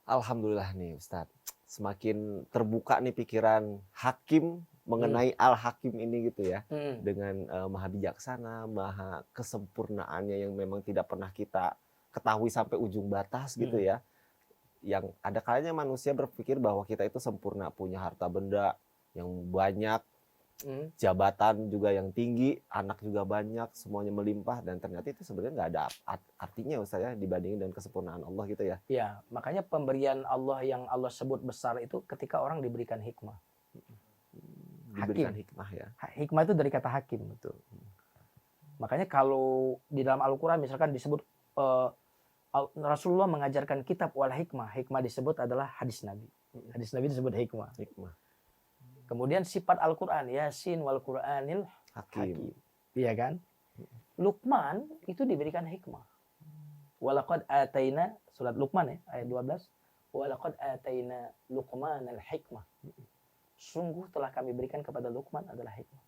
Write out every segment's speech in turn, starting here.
Alhamdulillah nih Ustadz, semakin terbuka nih pikiran hakim mengenai Al-Hakim ini gitu ya. Dengan maha bijaksana, maha kesempurnaannya yang memang tidak pernah kita ketahui sampai ujung batas gitu ya. Yang ada kalanya manusia berpikir bahwa kita itu sempurna, punya harta benda yang banyak, jabatan juga yang tinggi, anak juga banyak, semuanya melimpah, dan ternyata itu sebenarnya nggak ada artinya Ustaz ya dibandingin dengan kesempurnaan Allah gitu ya. Ya, makanya pemberian Allah yang Allah sebut besar itu ketika orang diberikan hikmah. Diberikan hikmah ya. Hikmah itu dari kata hakim, betul. Makanya kalau di dalam Al-Quran misalkan disebut Rasulullah mengajarkan kitab wal hikmah. Hikmah disebut adalah hadis Nabi. Hadis Nabi disebut hikmah. Kemudian sifat Al-Quran, Yasin wal Quranil Hakim. Iya kan? Luqman itu diberikan hikmah. Walaqad ataina, surat Luqman ya, ayat 12. Walaqad ataina Luqmanal hikmah. Sungguh telah kami berikan kepada Luqman adalah hikmah.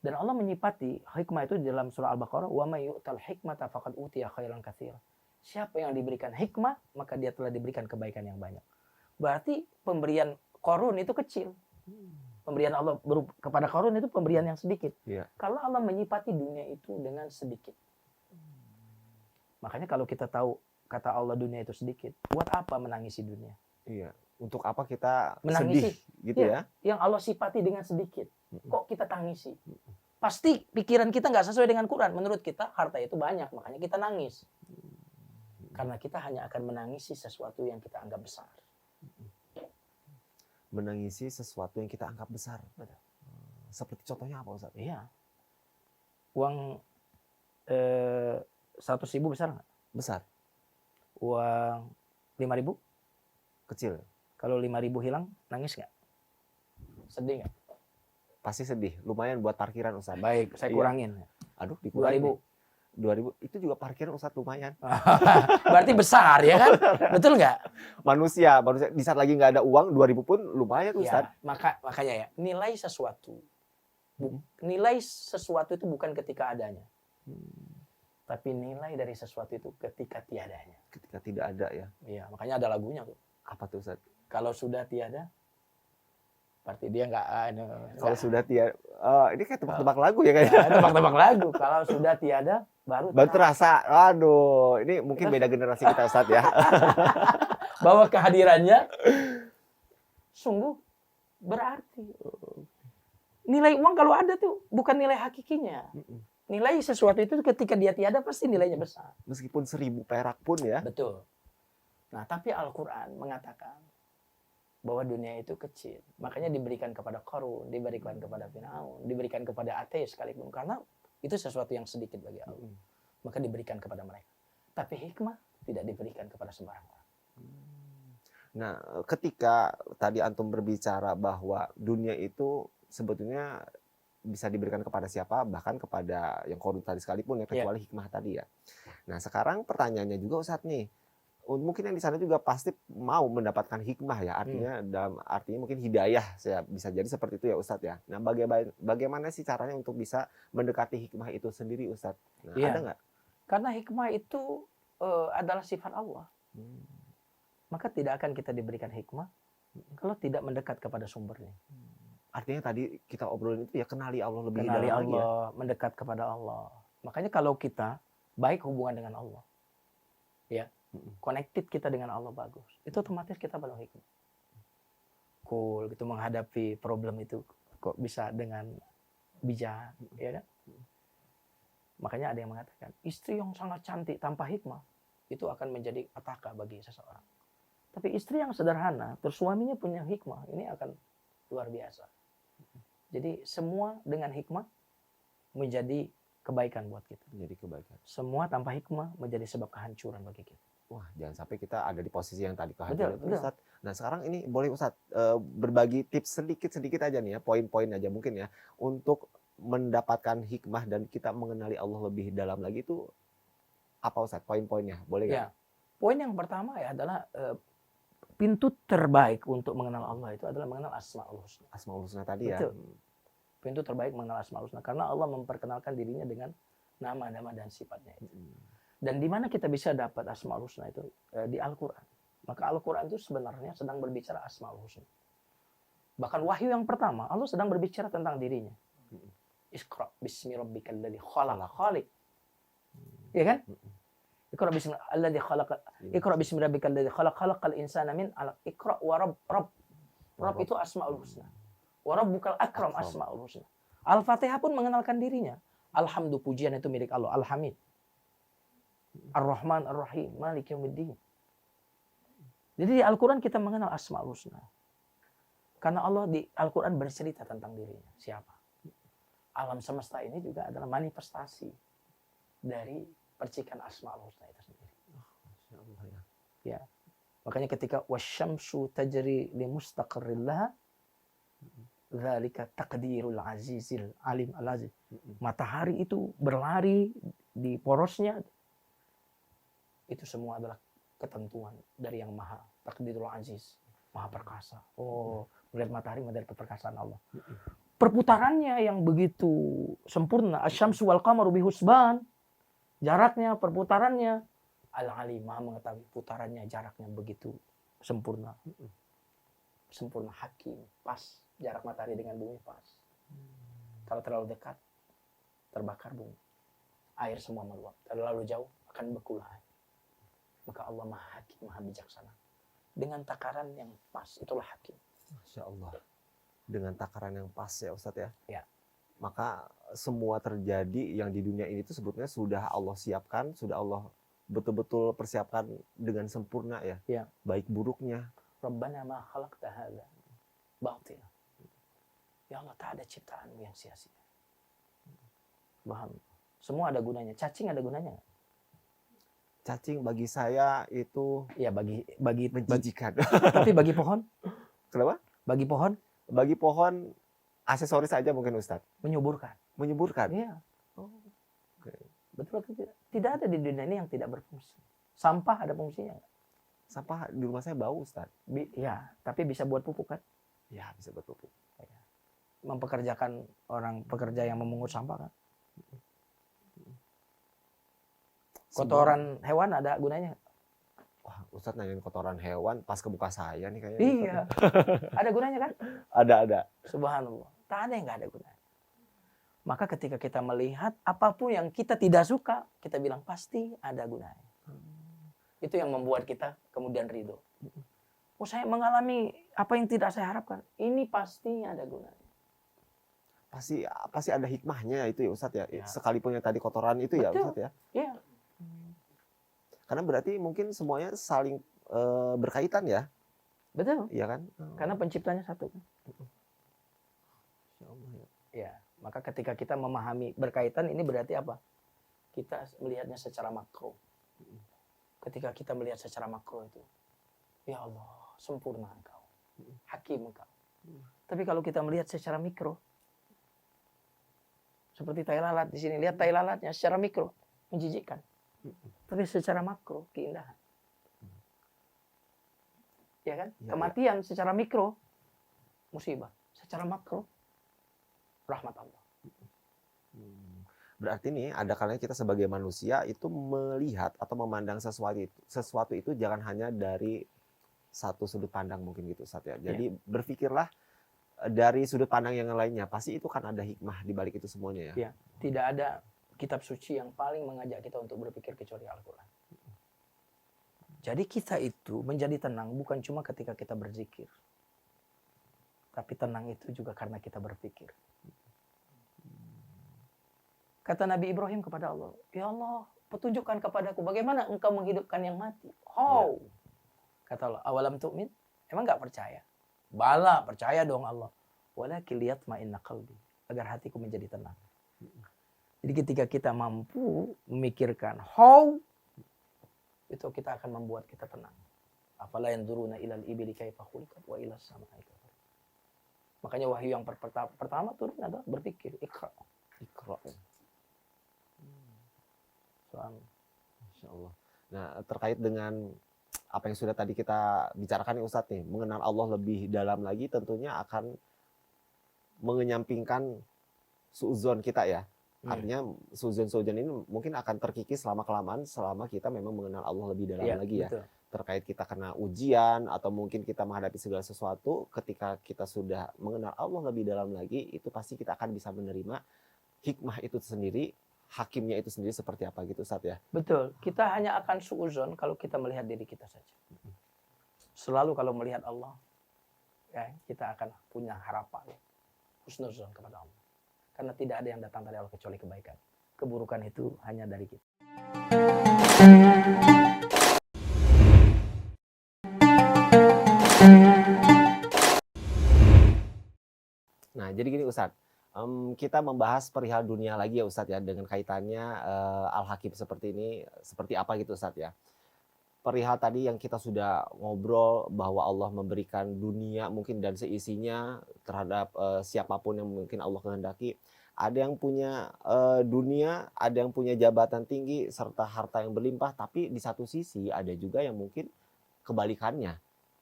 Dan Allah menyifati hikmah itu di dalam surah Al-Baqarah, wa may yu'tal hikmata faqad utiya khairan katsira. Siapa yang diberikan hikmah, maka dia telah diberikan kebaikan yang banyak. Berarti pemberian Qarun itu kecil. Pemberian Allah kepada Qarun itu pemberian yang sedikit. Kalau Allah menyifati dunia itu dengan sedikit. Makanya kalau kita tahu kata Allah dunia itu sedikit, buat apa menangisi dunia? Iya. Untuk apa kita menangisi? Sedih gitu ya? Yang Allah sifati dengan sedikit. Kok kita tangisi? Pasti pikiran kita nggak sesuai dengan Quran. Menurut kita harta itu banyak, makanya kita nangis. Karena kita hanya akan menangisi sesuatu yang kita anggap besar. Menangisi sesuatu yang kita anggap besar. Seperti contohnya apa Ustaz? Iya. Uang 100.000 besar nggak? Besar. Uang 5.000? Kecil. Kalau 5.000 hilang, nangis nggak? Sedih nggak? Pasti sedih. Lumayan buat parkiran Ustaz. Baik, saya kurangin. Aduh, 2.000. 2.000 itu juga parkiran Ustaz lumayan. Berarti besar ya kan? Betul nggak? Manusia di saat lagi nggak ada uang 2.000 pun lumayan Ustaz. Ya, makanya ya, nilai sesuatu itu bukan ketika adanya. Tapi nilai dari sesuatu itu ketika tiadanya. Ketika tidak ada ya. Iya, makanya ada lagunya tuh. Apa tuh Ustaz? Kalau sudah tiada, berarti dia nggak. Kalau sudah tiada, ini kayak tebak-tebak lagu ya kayaknya. Tebak-tebak lagu. Kalau sudah tiada, baru terasa. Aduh, ini mungkin beda generasi kita Ustaz ya. Bahwa kehadirannya sungguh berarti. Nilai uang kalau ada tuh bukan nilai hakikinya. Nilai sesuatu itu ketika dia tiada pasti nilainya besar. Meskipun 1.000 perak pun ya. Betul. Nah, tapi Al-Quran mengatakan bahwa dunia itu kecil. Makanya diberikan kepada Qarun, diberikan kepada Firaun, diberikan kepada ateis sekalipun. Karena itu sesuatu yang sedikit bagi Allah. Maka diberikan kepada mereka. Tapi hikmah tidak diberikan kepada sembarang orang. Nah, ketika tadi Antum berbicara bahwa dunia itu sebetulnya bisa diberikan kepada siapa, bahkan kepada yang Qarun tadi sekalipun ya, kecuali hikmah tadi ya. Nah, sekarang pertanyaannya juga Ustadz nih, mungkin yang di sana juga pasti mau mendapatkan hikmah ya, artinya artinya mungkin hidayah, bisa jadi seperti itu ya Ustadz ya. Nah, bagaimana sih caranya untuk bisa mendekati hikmah itu sendiri Ustadz? Nah, ada nggak? Karena hikmah itu adalah sifat Allah. Maka tidak akan kita diberikan hikmah kalau tidak mendekat kepada sumbernya. Artinya tadi kita obrolin itu ya, kenali Allah lebih dalam lagi ya. Allah, mendekat kepada Allah. Makanya kalau kita baik hubungan dengan Allah, ya, connected kita dengan Allah bagus, itu otomatis kita penuh hikmah. Cool gitu menghadapi problem itu kok bisa dengan bijak, ya kan? Makanya ada yang mengatakan istri yang sangat cantik tanpa hikmah itu akan menjadi petaka bagi seseorang. Tapi istri yang sederhana, terus suaminya punya hikmah, ini akan luar biasa. Jadi semua dengan hikmah menjadi kebaikan buat kita. Menjadi kebaikan. Semua tanpa hikmah menjadi sebab kehancuran bagi kita. Wah, jangan sampai kita ada di posisi yang tadi kehancuran itu Ustaz. Nah, sekarang ini boleh Ustaz berbagi tips sedikit-sedikit aja nih ya, poin-poin aja mungkin ya, untuk mendapatkan hikmah dan kita mengenali Allah lebih dalam lagi itu apa Ustaz? Poin-poinnya, boleh nggak? Ya, poin yang pertama ya adalah pintu terbaik untuk mengenal Allah itu adalah mengenal Asmaul Husna. Asmaul Husna tadi Betul. ya. Pintu terbaik mengenal Asmaul Husna karena Allah memperkenalkan dirinya dengan nama-nama dan sifatnya itu. Dan di mana kita bisa dapat Asmaul Husna itu? Di Al-Quran. Maka Al-Quran itu sebenarnya sedang berbicara Asmaul Husna. Bahkan wahyu yang pertama, Allah sedang berbicara tentang dirinya. Iqra bismi rabbikal ladzi khalaq. Khaliq. Ya kan? Iqra bismi alladzi khalaq. Iqra bismi rabbikal ladzi khalaq. Khalaqal insana min 'alaq. Iqra wa rabb. Rabb itu Asmaul Husna. Wa rabbukal akram Asmaul Husna. Al-Fatihah pun mengenalkan dirinya. Alhamdu, pujian itu milik Allah. Al-Hamid. Ar-Rahman Ar-Rahim, Malik Yaumiddin. Jadi di Al-Quran kita mengenal Asmaul Husna. Karena Allah di Al-Quran bercerita tentang dirinya. Siapa? Alam semesta ini juga adalah manifestasi dari percikan Asmaul Husna itu sendiri. Ya. Makanya ketika wasyamsu tajri li mustaqarril laha dzalika taqdirul azizil alim al-aziz. Matahari itu berlari di porosnya. Itu semua adalah ketentuan dari yang maha takdirul aziz, maha perkasa. Oh, melihat matahari dari perkasaan Allah. Perputarannya yang begitu sempurna. Asyamsu wal qamaru bihusban. Jaraknya, perputarannya. Al-alim, maha mengetahui putarannya, jaraknya begitu sempurna. Sempurna, hakim, pas. Jarak matahari dengan bumi pas. Kalau terlalu dekat, terbakar bumi. Air semua meluap. Terlalu jauh, akan beku lahan. Maka Allah maha hakim, maha bijaksana. Dengan takaran yang pas, itulah hakim. Masya Allah. Dengan takaran yang pas ya Ustadz ya. Ya. Maka semua terjadi yang di dunia ini itu sebetulnya sudah Allah siapkan, sudah Allah betul-betul persiapkan dengan sempurna ya. Ya. Baik buruknya. Rabbana ma khalaqta hadza batila. Ya Allah, tak ada ciptaanmu yang sia-sia. Paham? Semua ada gunanya. Cacing ada gunanya nggak? Cacing bagi saya itu ya bagi menjijikan. Tapi bagi pohon? Kenapa? Bagi pohon? Bagi pohon aksesoris saja mungkin Ustadz. Menyuburkan. Menyuburkan. Iya. Oh, okay. Betul atau tidak? Tidak ada di dunia ini yang tidak berfungsi. Sampah ada fungsinya nggak? Sampah di rumah saya bau Ustadz. Ya, tapi bisa buat pupuk kan? Ya, bisa buat pupuk. Ya. Mempekerjakan orang pekerja yang memungut sampah kan? Kotoran hewan ada gunanya? Wah, Ustadz nanyain kotoran hewan pas ke muka saya nih kayaknya. Iya. Ada gunanya kan? Ada. Subhanallah. Tak ada yang nggak ada gunanya. Maka ketika kita melihat apapun yang kita tidak suka, kita bilang pasti ada gunanya. Itu yang membuat kita kemudian ridho. Oh, saya mengalami apa yang tidak saya harapkan. Ini pastinya ada gunanya. Pasti ada hikmahnya itu ya Ustadz ya. Sekalipun yang tadi kotoran itu. Betul. Ya Ustadz ya. Iya. Karena berarti mungkin semuanya saling berkaitan ya. Betul. Iya kan? Karena penciptanya satu kan. Ya. Ya, maka ketika kita memahami berkaitan ini berarti apa? Kita melihatnya secara makro. Ketika kita melihat secara makro itu, ya Allah, sempurna Engkau. Hakim Engkau. Tapi kalau kita melihat secara mikro, seperti tai lalat di sini, lihat tai lalatnya secara mikro menjijikkan. Tapi secara makro keindahan. Ya kan? Ya, kematian ya. Secara mikro musibah, secara makro rahmat Allah. Berarti nih ada kalanya kita sebagai manusia itu melihat atau memandang sesuatu itu jangan hanya dari satu sudut pandang mungkin gitu Ustaz ya. Jadi berpikirlah dari sudut pandang yang lainnya. Pasti itu kan ada hikmah di balik itu semuanya ya. Ya, tidak ada kitab suci yang paling mengajak kita untuk berpikir kecuali Al-Quran. Jadi kita itu menjadi tenang bukan cuma ketika kita berzikir. Tapi tenang itu juga karena kita berpikir. Kata Nabi Ibrahim kepada Allah, ya Allah, petunjukkan kepadaku bagaimana engkau menghidupkan yang mati. How? Ya. Kata Allah, awalam tu'min? Emang gak percaya? Bala, percaya dong Allah. Walakin liyatma'inna qalbi. Agar hatiku menjadi tenang. Jadi ketika kita mampu memikirkan how, itu kita akan membuat kita tenang. Afala yanzuruna ilal ibili kaifa khuliqat wa ilas samai. Makanya wahyu yang pertama turun adalah berpikir, Iqra. Masya Allah. Nah, terkait dengan apa yang sudah tadi kita bicarakan nih Ustadz nih, mengenal Allah lebih dalam lagi tentunya akan mengenyampingkan suudzon kita ya. Artinya suudzon ini mungkin akan terkikis selama-kelamaan selama kita memang mengenal Allah lebih dalam lagi ya. Betul. Terkait kita kena ujian atau mungkin kita menghadapi segala sesuatu, ketika kita sudah mengenal Allah lebih dalam lagi, itu pasti kita akan bisa menerima hikmah itu sendiri, hakimnya itu sendiri seperti apa gitu Ustaz ya. Betul. Kita hanya akan suudzon kalau kita melihat diri kita saja. Selalu kalau melihat Allah, ya, kita akan punya harapan, husnuzon kepada Allah. Karena tidak ada yang datang dari Allah kecuali kebaikan. Keburukan itu hanya dari kita. Nah, jadi gini Ustadz, kita membahas perihal dunia lagi ya Ustadz ya, dengan kaitannya Al-Hakim seperti ini, seperti apa gitu Ustadz ya. Perihal tadi yang kita sudah ngobrol bahwa Allah memberikan dunia mungkin dan seisinya terhadap siapapun yang mungkin Allah kehendaki. Ada yang punya dunia, ada yang punya jabatan tinggi serta harta yang berlimpah, tapi di satu sisi ada juga yang mungkin kebalikannya.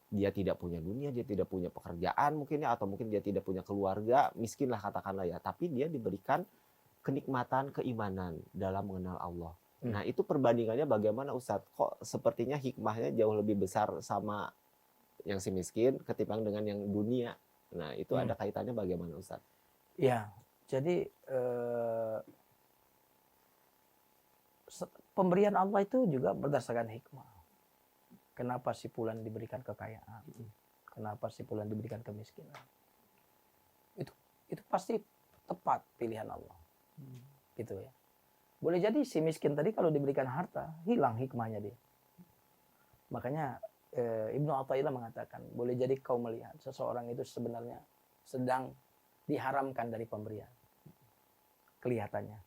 Dia tidak punya dunia, dia tidak punya pekerjaan mungkin ya, atau mungkin dia tidak punya keluarga, miskin lah katakanlah ya, tapi dia diberikan kenikmatan keimanan dalam mengenal Allah. Nah, itu perbandingannya bagaimana Ustadz? Kok sepertinya hikmahnya jauh lebih besar sama yang si miskin ketimbang dengan yang dunia. Nah, itu ada kaitannya bagaimana Ustadz? Ya, jadi pemberian Allah itu juga berdasarkan hikmah. Kenapa si fulan diberikan kekayaan? Kenapa si fulan diberikan kemiskinan? Itu pasti tepat pilihan Allah. Gitu ya. Boleh jadi si miskin tadi kalau diberikan harta, hilang hikmahnya dia. Makanya Ibnu Athaillah mengatakan, boleh jadi kau melihat seseorang itu sebenarnya sedang diharamkan dari pemberian. Kelihatannya.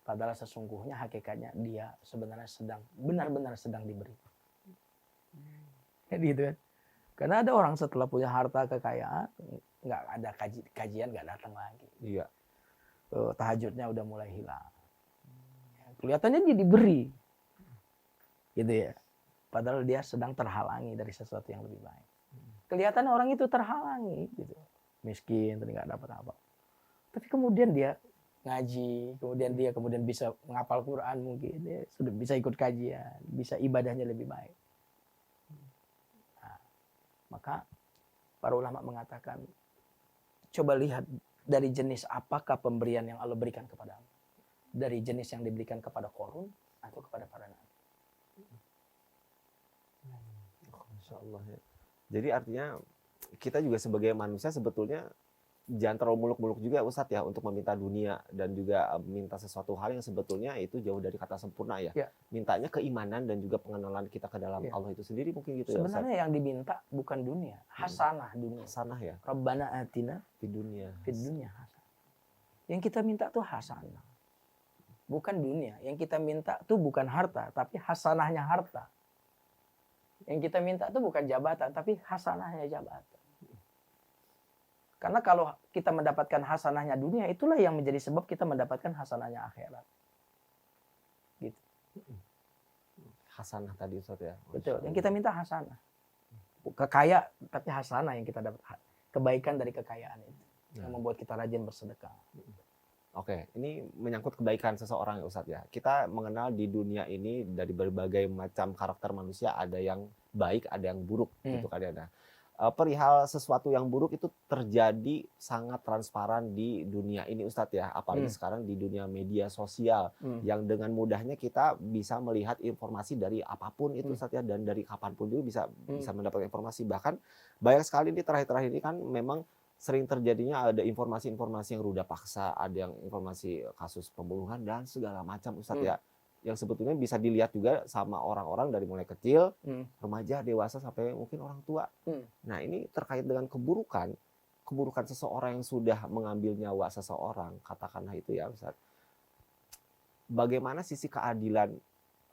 Padahal sesungguhnya hakikatnya dia sebenarnya benar-benar sedang diberi. Gitu kan. Karena ada orang setelah punya harta kekayaan, nggak ada kajian nggak datang lagi. Iya. Tahajudnya udah mulai hilang. Kelihatannya dia diberi. Gitu ya. Padahal dia sedang terhalangi dari sesuatu yang lebih baik. Kelihatan orang itu terhalangi gitu. Miskin, nggak dapat apa. Tapi kemudian dia ngaji, kemudian bisa menghafal Quran mungkin, dia sudah bisa ikut kajian, bisa ibadahnya lebih baik. Nah, maka para ulama mengatakan, coba lihat dari jenis apakah pemberian yang Allah berikan kepadamu. Dari jenis yang diberikan kepada Qarun atau kepada para nabi. Masya Allah ya. Jadi artinya kita juga sebagai manusia sebetulnya jangan terlalu muluk-muluk juga Ustadz ya untuk meminta dunia dan juga minta sesuatu hal yang sebetulnya itu jauh dari kata sempurna ya. Mintanya keimanan dan juga pengenalan kita ke dalam Allah itu sendiri mungkin gitu sebenarnya ya Ustadz. Yang diminta bukan dunia, hasanah dunia. Hasanah ya. Rabbana atina fid dunya hasanah. Yang kita minta tuh hasanah. Bukan dunia. Yang kita minta tuh bukan harta, tapi hasanahnya harta. Yang kita minta tuh bukan jabatan, tapi hasanahnya jabatan. Karena kalau kita mendapatkan hasanahnya dunia, itulah yang menjadi sebab kita mendapatkan hasanahnya akhirat. Gitu. Hasanah tadi Ustaz ya. Betul. Yang kita minta hasanah. Kekaya, tapi hasanah yang kita dapat. Kebaikan dari kekayaan itu. Yang membuat kita rajin bersedekah. Oke, ini menyangkut kebaikan seseorang ya Ustadz ya. Kita mengenal di dunia ini dari berbagai macam karakter manusia, ada yang baik, ada yang buruk gitu kan ya. Nah, perihal sesuatu yang buruk itu terjadi sangat transparan di dunia ini Ustadz ya. Apalagi sekarang di dunia media sosial yang dengan mudahnya kita bisa melihat informasi dari apapun itu Ustadz ya, dan dari kapanpun juga bisa mendapatkan informasi. Bahkan banyak sekali di terakhir-terakhir ini kan memang sering terjadinya ada informasi-informasi yang ruda paksa, ada yang informasi kasus pembunuhan dan segala macam Ustadz ya. Yang sebetulnya bisa dilihat juga sama orang-orang dari mulai kecil, remaja, dewasa sampai mungkin orang tua. Nah, ini terkait dengan keburukan seseorang yang sudah mengambil nyawa seseorang, katakanlah itu ya Ustadz. Bagaimana sisi keadilan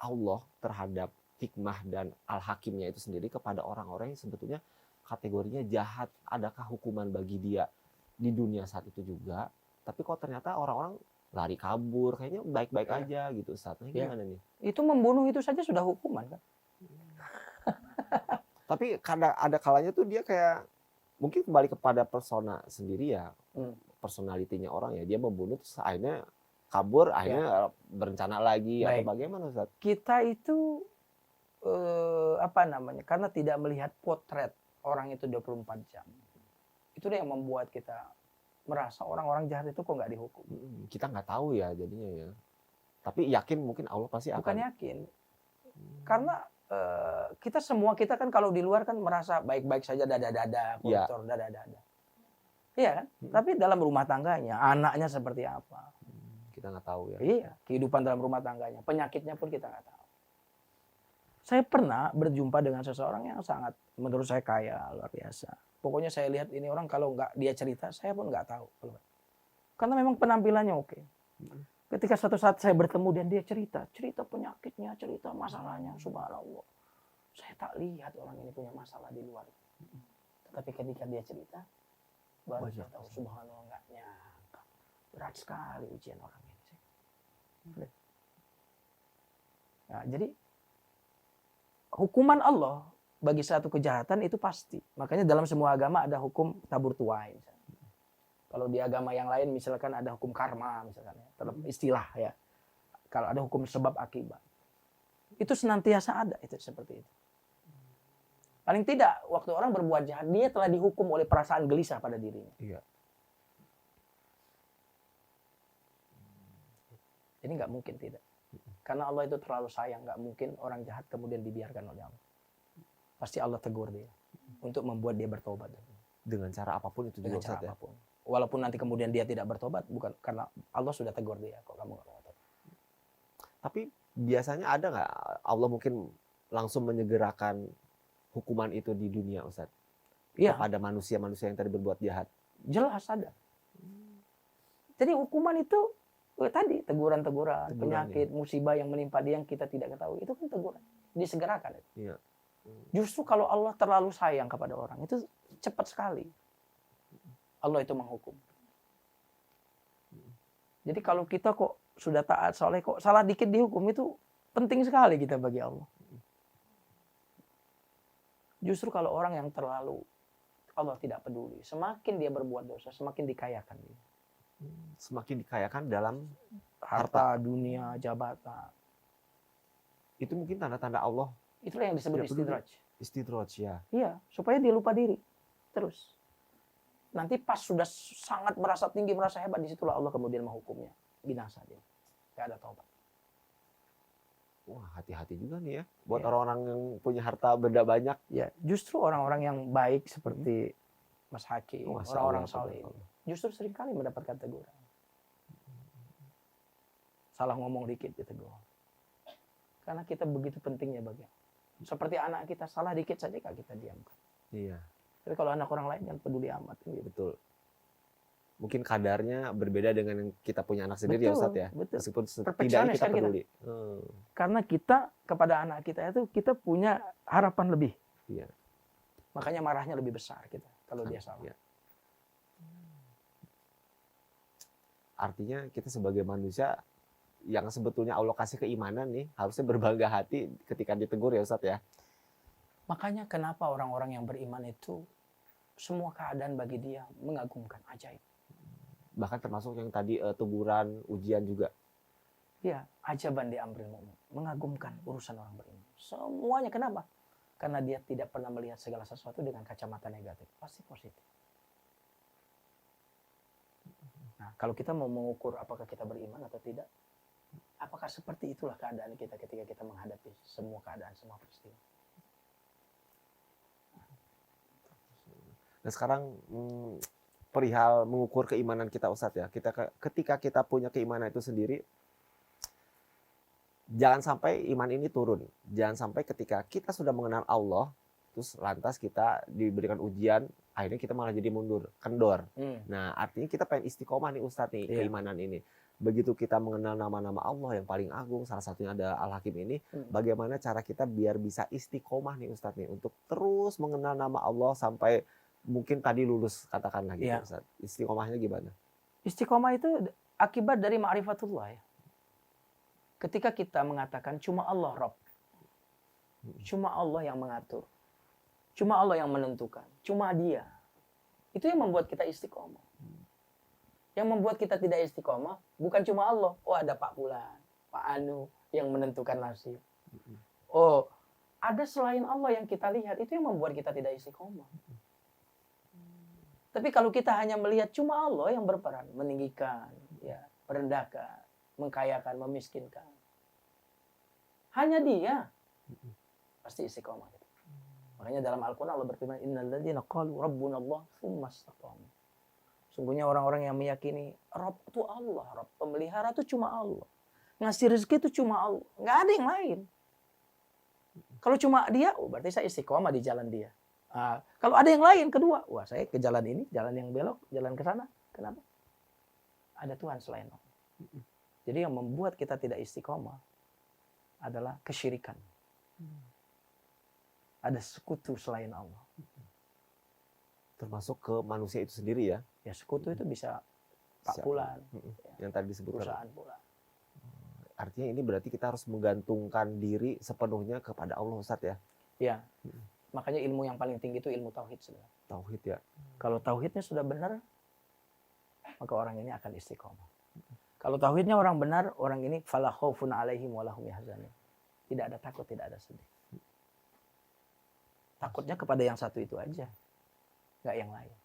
Allah terhadap hikmah dan al-hakimnya itu sendiri kepada orang-orang yang sebetulnya kategorinya jahat, adakah hukuman bagi dia di dunia saat itu juga? Tapi kok ternyata orang-orang lari kabur, kayaknya baik-baik aja gitu Ustaz. Nah, gimana nih? Itu membunuh itu saja sudah hukuman kan? Tapi ada kalanya tuh dia kayak mungkin kembali kepada persona sendiri ya, personalitinya orang ya. Dia membunuh terus akhirnya kabur, akhirnya berencana lagi atau bagaimana Ustaz? Kita itu karena tidak melihat potret orang itu 24 jam. Itu yang membuat kita merasa orang-orang jahat itu kok nggak dihukum. Kita nggak tahu ya jadinya ya. Tapi yakin mungkin Allah pasti akan. Bukan yakin. Karena kita kan kalau di luar kan merasa baik-baik saja, dada-dada, koruptor, dada-dada. Iya kan? Tapi dalam rumah tangganya, anaknya seperti apa? Kita nggak tahu ya. Iya, kehidupan dalam rumah tangganya, penyakitnya pun kita nggak tahu. Saya pernah berjumpa dengan seseorang yang sangat menurut saya kaya, luar biasa. Pokoknya saya lihat ini orang kalau nggak dia cerita, saya pun nggak tahu. Karena memang penampilannya oke. Ketika suatu saat saya bertemu dan dia cerita penyakitnya, cerita masalahnya, subhanallah. Saya tak lihat orang ini punya masalah di luar. Tetapi ketika dia cerita, baru saya tahu, subhanallah, nggak nyangka. Berat sekali ujian orang ini. Nah, jadi hukuman Allah bagi satu kejahatan itu pasti. Makanya dalam semua agama ada hukum tabur tuai. Kalau di agama yang lain misalkan ada hukum karma, misalkan ya, dalam istilah ya. Kalau ada hukum sebab akibat, itu senantiasa ada itu seperti itu. Paling tidak waktu orang berbuat jahat, dia telah dihukum oleh perasaan gelisah pada dirinya. Iya. Jadi nggak mungkin tidak. Karena Allah itu terlalu sayang, nggak mungkin orang jahat kemudian dibiarkan oleh Allah. Pasti Allah tegur dia untuk membuat dia bertobat. Dengan cara apapun itu juga, dengan cara ya? apapun. Walaupun nanti kemudian dia tidak bertobat, bukan karena Allah sudah tegur dia, kok kamu nggak mau tobat. Tapi biasanya ada nggak Allah mungkin langsung menyegerakan hukuman itu di dunia, Ustaz? Iya. Kepada manusia-manusia yang tadi berbuat jahat. Jelas ada. Jadi hukuman itu tadi teguran-teguran, penyakit, musibah yang menimpa dia yang kita tidak ketahui, itu kan teguran, disegerakan. Iya. Justru kalau Allah terlalu sayang kepada orang, itu cepat sekali Allah itu menghukum. Jadi kalau kita kok sudah taat soleh, kok salah dikit dihukum, itu penting sekali kita bagi Allah. Justru kalau orang yang terlalu, Allah tidak peduli, semakin dia berbuat dosa, semakin dikayakan dia. Semakin dikayakan dalam harta, dunia, jabatan. Itu mungkin tanda-tanda Allah. Itulah yang disebut istidraj. Istidraj, ya. Iya, supaya dia lupa diri. Terus. Nanti pas sudah sangat merasa tinggi, merasa hebat, disitulah Allah kemudian menghukumnya. Binasa dia. Gak ada taubat. Wah, hati-hati juga nih ya. Buat orang-orang yang punya harta benda banyak. Ya, justru orang-orang yang baik seperti Mas Hakim, orang-orang saleh ini, justru seringkali mendapatkan teguran. Salah ngomong dikit ditegur. Karena kita begitu pentingnya bagi. Seperti anak kita, salah dikit saja kita diamkan. Iya. Tapi kalau anak orang lain kan peduli amat. Gitu. Betul. Mungkin kadarnya berbeda dengan yang kita punya anak sendiri, betul, ya Ustaz ya. Betul. Meskipun setidaknya kita peduli. Karena kita kepada anak kita itu kita punya harapan lebih. Iya. Makanya marahnya lebih besar kita kalau dia salah. Iya. Artinya kita sebagai manusia yang sebetulnya Allah kasih keimanan nih, harusnya berbangga hati ketika ditegur, ya Ustaz ya. Makanya kenapa orang-orang yang beriman itu semua keadaan bagi dia mengagumkan, ajaib. Bahkan termasuk yang tadi teguran, ujian juga. Iya, ajaban di amril mu'min. Mengagumkan urusan orang beriman. Semuanya kenapa? Karena dia tidak pernah melihat segala sesuatu dengan kacamata negatif. Pasti positif. Nah, kalau kita mau mengukur apakah kita beriman atau tidak, apakah seperti itulah keadaan kita ketika kita menghadapi semua keadaan, semua peristiwa. Nah sekarang perihal mengukur keimanan kita, Ustadz ya. Ketika kita punya keimanan itu sendiri, jangan sampai iman ini turun. Jangan sampai ketika kita sudah mengenal Allah, terus lantas kita diberikan ujian, akhirnya kita malah jadi mundur, kendor. Nah artinya kita pengen istiqomah nih Ustadz nih, keimanan ini. Begitu kita mengenal nama-nama Allah yang paling agung, salah satunya ada Al-Hakim ini, bagaimana cara kita biar bisa istiqomah nih Ustadz nih, untuk terus mengenal nama Allah sampai mungkin tadi lulus, katakanlah gitu Ustaz. Istiqomahnya gimana? Istiqomah itu akibat dari ma'rifatullah ya. Ketika kita mengatakan cuma Allah Rabb, cuma Allah yang mengatur, cuma Allah yang menentukan, cuma Dia, itu yang membuat kita istiqomah. Yang membuat kita tidak istiqomah bukan cuma Allah. Oh, ada Pak Fulan, Pak Anu yang menentukan nasib. Oh, ada selain Allah yang kita lihat, itu yang membuat kita tidak istiqomah. Tapi kalau kita hanya melihat cuma Allah yang berperan, meninggikan, ya, merendahkan, mengkayakan, memiskinkan. Hanya Dia pasti istiqomah. Makanya dalam Al-Quran Allah berfirman, Innal ladzina qalu rabbuna Allah tsumma istaqamu. Sungguhnya orang-orang yang meyakini Rabb itu Allah, Rabb pemelihara itu cuma Allah. Ngasih rezeki itu cuma Allah, nggak ada yang lain. Kalau cuma Dia, oh berarti saya istiqomah di jalan Dia. Kalau ada yang lain, kedua, wah saya ke jalan ini, jalan yang belok, jalan ke sana. Kenapa? Ada Tuhan selain Allah. Jadi yang membuat kita tidak istiqomah adalah kesyirikan. Ada sekutu selain Allah. Termasuk ke manusia itu sendiri ya? Ya sekutu itu bisa Pak Fulan. Yang tadi disebutkan. Perusahaan Fulan. Artinya ini berarti kita harus menggantungkan diri sepenuhnya kepada Allah, Ustadz ya? Ya. Makanya ilmu yang paling tinggi itu ilmu tauhid sebenarnya. Tauhid ya. Kalau tauhidnya sudah benar, maka orang ini akan istiqomah. Kalau tauhidnya orang benar, orang ini fala khaufun alaihim wa lahum yahzanun. Tidak ada takut, tidak ada sedih. Takutnya kepada yang satu itu aja, nggak yang lain.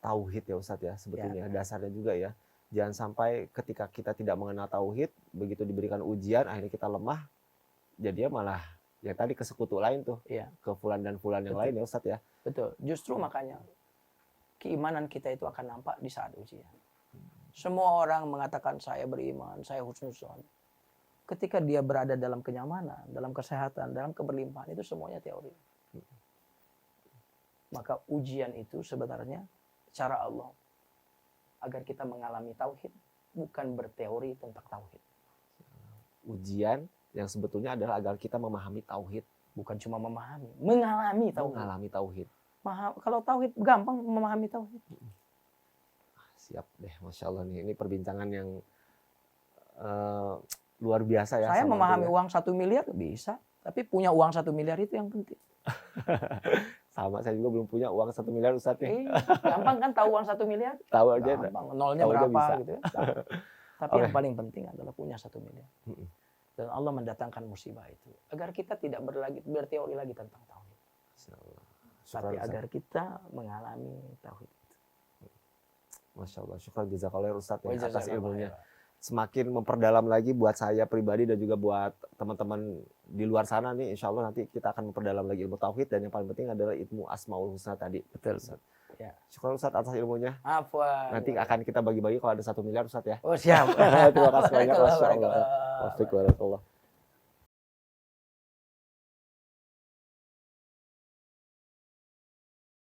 Tauhid ya Ustadz ya, sebetulnya dasarnya juga ya. Jangan sampai ketika kita tidak mengenal tauhid, begitu diberikan ujian, akhirnya kita lemah, jadinya malah ya tadi ke sekutu lain tuh, ke fulan dan fulan yang lain ya Ustadz ya. Betul, justru makanya keimanan kita itu akan nampak di saat ujian. Semua orang mengatakan saya beriman, saya husnuzon. Ketika dia berada dalam kenyamanan, dalam kesehatan, dalam keberlimpahan, itu semuanya teori. Maka ujian itu sebenarnya cara Allah agar kita mengalami tauhid, bukan berteori tentang tauhid. Ujian yang sebetulnya adalah agar kita memahami tauhid, bukan cuma memahami, mengalami tauhid. Mengalami tauhid. Kalau tauhid gampang memahami tauhid. Siap deh, Masya Allah nih. Ini perbincangan yang luar biasa ya. Saya memahami uang 1 miliar bisa, tapi punya uang 1 miliar itu yang penting. Sama, saya juga belum punya uang 1 miliar Ustadz ya. Gampang kan tahu uang 1 miliar? Tahu aja. Gampang, nolnya tahu berapa bisa. gitu ya. Tapi yang paling penting adalah punya 1 miliar. Dan Allah mendatangkan musibah itu agar kita tidak berteori lagi tentang tauhid. Tapi agar kita mengalami tauhid. Masya Allah, syukur jazakallah Ustadz ya, atas ilmunya. Semakin memperdalam lagi buat saya pribadi dan juga buat teman-teman di luar sana nih, insya Allah nanti kita akan memperdalam lagi ilmu tauhid dan yang paling penting adalah ilmu asmaul husna tadi. Betul. Ya. Syukur Ustadz atas ilmunya. Afwan. Nanti akan kita bagi-bagi kalau ada 1 miliar Ustadz ya. Oh siap. Terima kasih banyak. Masya Allah. Waalaikumsalam.